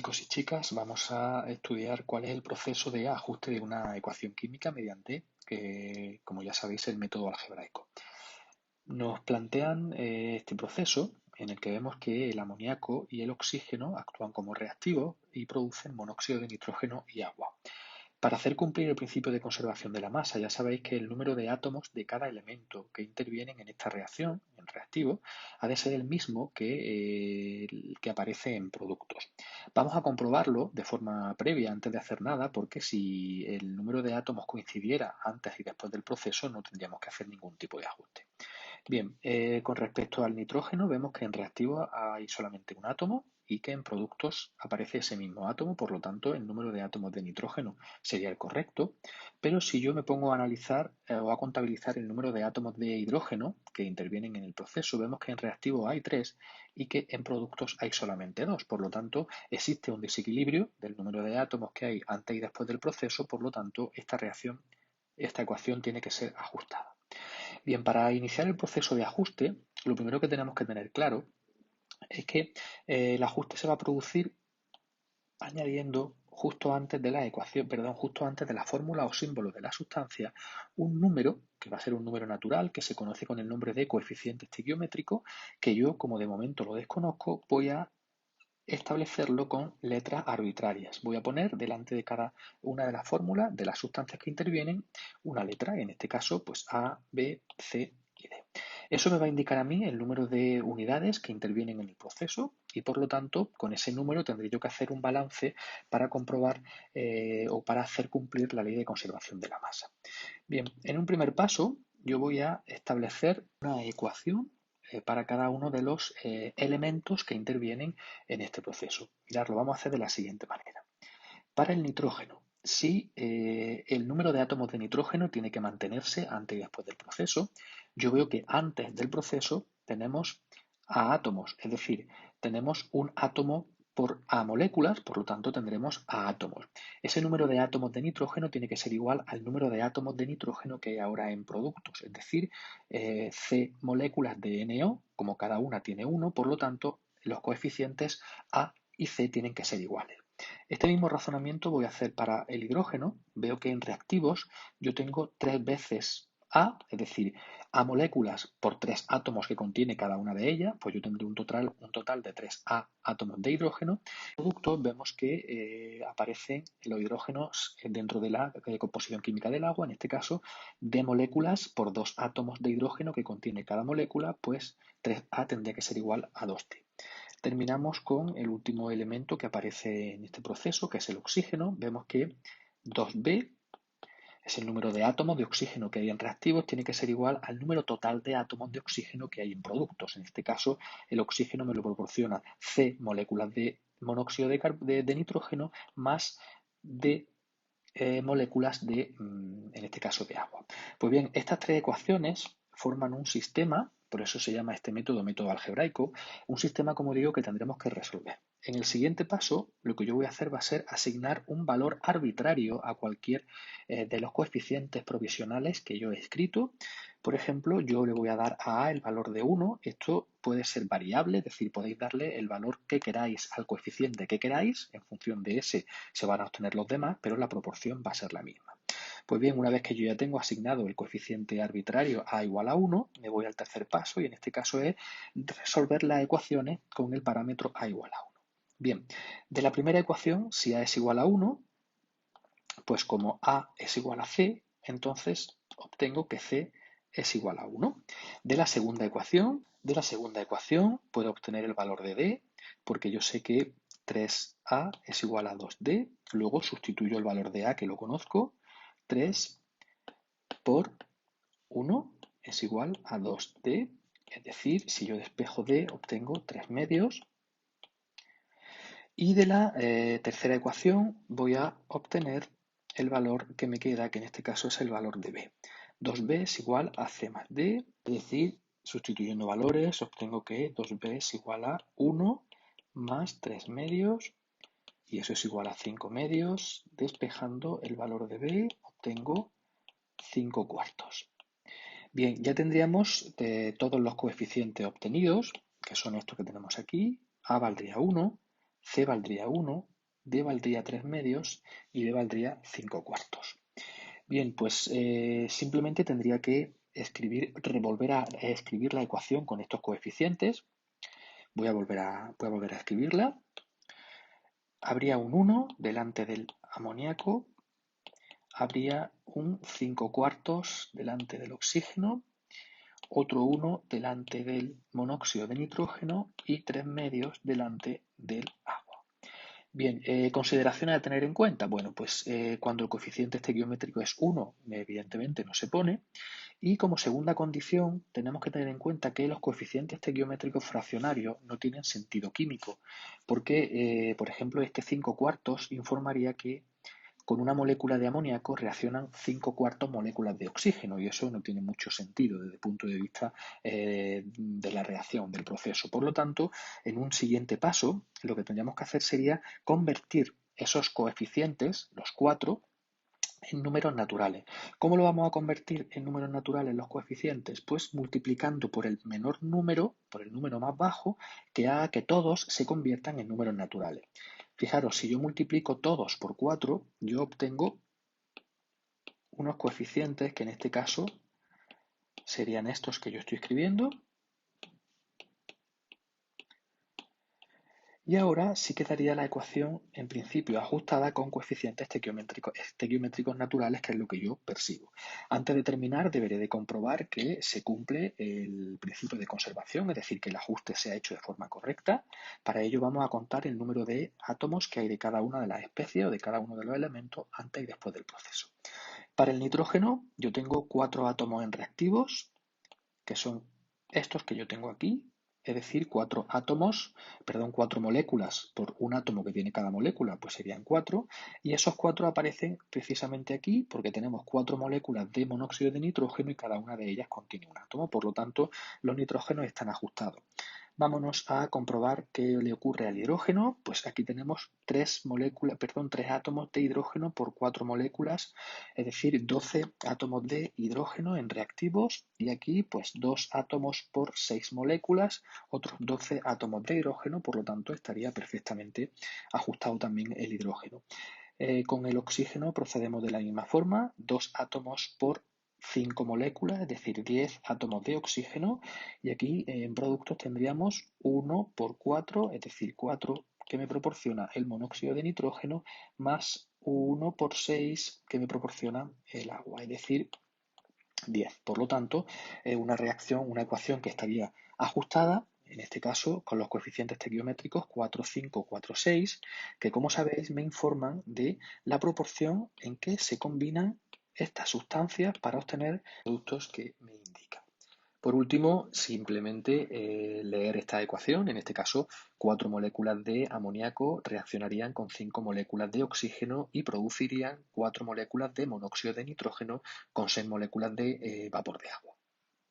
chicos y chicas, vamos a estudiar cuál es el proceso de ajuste de una ecuación química mediante, como ya sabéis, el método algebraico. Nos plantean este proceso en el que vemos que el amoníaco y el oxígeno actúan como reactivos y producen monóxido de nitrógeno y agua. Para hacer cumplir el principio de conservación de la masa, ya sabéis que el número de átomos de cada elemento que intervienen en esta reacción, en reactivo, ha de ser el mismo que el que aparece en productos. Vamos a comprobarlo de forma previa antes de hacer nada, porque si el número de átomos coincidiera antes y después del proceso, no tendríamos que hacer ningún tipo de ajuste. Bien, con respecto al nitrógeno, vemos que en reactivos hay solamente un átomo y que en productos aparece ese mismo átomo, por lo tanto el número de átomos de nitrógeno sería el correcto, pero si yo me pongo a analizar o a contabilizar el número de átomos de hidrógeno que intervienen en el proceso, vemos que en reactivos hay 3 y que en productos hay solamente 2, por lo tanto existe un desequilibrio del número de átomos que hay antes y después del proceso, por lo tanto esta ecuación tiene que ser ajustada. Bien, para iniciar el proceso de ajuste, lo primero que tenemos que tener claro es que el ajuste se va a producir añadiendo justo antes de la ecuación, perdón, justo antes de la fórmula o símbolo de la sustancia, un número, que va a ser un número natural, que se conoce con el nombre de coeficiente estequiométrico, que yo, como de momento lo desconozco, voy a establecerlo con letras arbitrarias. Voy a poner delante de cada una de las fórmulas de las sustancias que intervienen una letra, en este caso pues A, B, C y D. Eso me va a indicar a mí el número de unidades que intervienen en el proceso y por lo tanto con ese número tendré yo que hacer un balance para comprobar o para hacer cumplir la ley de conservación de la masa. Bien, en un primer paso yo voy a establecer una ecuación para cada uno de los elementos que intervienen en este proceso. Mirad, lo vamos a hacer de la siguiente manera. Para el nitrógeno, si el número de átomos de nitrógeno tiene que mantenerse antes y después del proceso, yo veo que antes del proceso tenemos A átomos, es decir, tenemos un átomo por A moléculas, por lo tanto tendremos A átomos. Ese número de átomos de nitrógeno tiene que ser igual al número de átomos de nitrógeno que hay ahora en productos, es decir, C moléculas de NO, como cada una tiene uno, por lo tanto los coeficientes A y C tienen que ser iguales. Este mismo razonamiento voy a hacer para el hidrógeno. Veo que en reactivos yo tengo 3 veces A, es decir, A moléculas por 3 átomos que contiene cada una de ellas, pues yo tendré un total de 3A átomos de hidrógeno. En productos vemos que aparecen los hidrógenos dentro de la composición química del agua, en este caso D moléculas por 2 átomos de hidrógeno que contiene cada molécula, pues 3A tendría que ser igual a 2D. Terminamos con el último elemento que aparece en este proceso, que es el oxígeno. Vemos que 2B es el número de átomos de oxígeno que hay en reactivos, tiene que ser igual al número total de átomos de oxígeno que hay en productos. En este caso, el oxígeno me lo proporciona C moléculas de monóxido de nitrógeno más D moléculas de, en este caso, de agua. Pues bien, estas 3 ecuaciones forman un sistema, por eso se llama este método algebraico, un sistema, como digo, que tendremos que resolver. En el siguiente paso, lo que yo voy a hacer va a ser asignar un valor arbitrario a cualquier de los coeficientes provisionales que yo he escrito. Por ejemplo, yo le voy a dar a A el valor de 1. Esto puede ser variable, es decir, podéis darle el valor que queráis al coeficiente que queráis. En función de ese se van a obtener los demás, pero la proporción va a ser la misma. Pues bien, una vez que yo ya tengo asignado el coeficiente arbitrario A igual a 1, me voy al tercer paso y en este caso es resolver las ecuaciones con el parámetro A igual a 1. Bien, de la primera ecuación, si A es igual a 1, pues como A es igual a C, entonces obtengo que C es igual a 1. De la segunda ecuación puedo obtener el valor de D, porque yo sé que 3A es igual a 2D. Luego sustituyo el valor de A, que lo conozco. 3 por 1 es igual a 2D. Es decir, si yo despejo D, obtengo 3 medios. Y de la tercera ecuación voy a obtener el valor que me queda, que en este caso es el valor de B. 2B es igual a C más D, es decir, sustituyendo valores obtengo que 2B es igual a 1 más 3 medios y eso es igual a 5 medios. Despejando el valor de B obtengo 5 cuartos. Bien, ya tendríamos todos los coeficientes obtenidos, que son estos que tenemos aquí. A valdría 1, C valdría 1, D valdría 3/2 y B valdría 5/4. Bien, pues simplemente tendría que volver a escribir la ecuación con estos coeficientes. Voy a volver a escribirla. Habría un 1 delante del amoníaco, habría un 5/4 delante del oxígeno, otro 1 delante del monóxido de nitrógeno y 3/2 delante del agua. Bien, consideraciones a tener en cuenta. Bueno, pues cuando el coeficiente estequiométrico es 1, evidentemente no se pone. Y como segunda condición, tenemos que tener en cuenta que los coeficientes estequiométricos fraccionarios no tienen sentido químico, porque, por ejemplo, este 5/4 informaría que con una molécula de amoníaco reaccionan 5/4 moléculas de oxígeno y eso no tiene mucho sentido desde el punto de vista de la reacción, del proceso. Por lo tanto, en un siguiente paso, lo que tendríamos que hacer sería convertir esos coeficientes, los 4, en números naturales. ¿Cómo lo vamos a convertir en números naturales los coeficientes? Pues multiplicando por el menor número, por el número más bajo, que haga que todos se conviertan en números naturales. Fijaros, si yo multiplico todos por 4, yo obtengo unos coeficientes que en este caso serían estos que yo estoy escribiendo. Y ahora sí quedaría la ecuación en principio ajustada con coeficientes estequiométricos naturales, que es lo que yo persigo. Antes de terminar, deberé de comprobar que se cumple el principio de conservación, es decir, que el ajuste se ha hecho de forma correcta. Para ello vamos a contar el número de átomos que hay de cada una de las especies o de cada uno de los elementos antes y después del proceso. Para el nitrógeno yo tengo 4 átomos en reactivos, que son estos que yo tengo aquí, es decir, 4 moléculas por un átomo que tiene cada molécula, pues serían 4, y esos 4 aparecen precisamente aquí porque tenemos 4 moléculas de monóxido de nitrógeno y cada una de ellas contiene un átomo, por lo tanto los nitrógenos están ajustados. Vámonos a comprobar qué le ocurre al hidrógeno. Pues aquí tenemos 3 átomos de hidrógeno por 4 moléculas, es decir, 12 átomos de hidrógeno en reactivos, y aquí pues 2 átomos por 6 moléculas, otros 12 átomos de hidrógeno, por lo tanto estaría perfectamente ajustado también el hidrógeno. Con el oxígeno procedemos de la misma forma, 2 átomos por 5 moléculas, es decir, 10 átomos de oxígeno, y aquí en productos tendríamos 1 por 4, es decir, 4 que me proporciona el monóxido de nitrógeno más 1 por 6 que me proporciona el agua, es decir, 10. Por lo tanto, una ecuación que estaría ajustada, en este caso con los coeficientes estequiométricos 4, 5, 4, 6, que como sabéis me informan de la proporción en que se combinan estas sustancias para obtener productos que me indican. Por último, simplemente leer esta ecuación, en este caso 4 moléculas de amoníaco reaccionarían con 5 moléculas de oxígeno y producirían 4 moléculas de monóxido de nitrógeno con 6 moléculas de vapor de agua.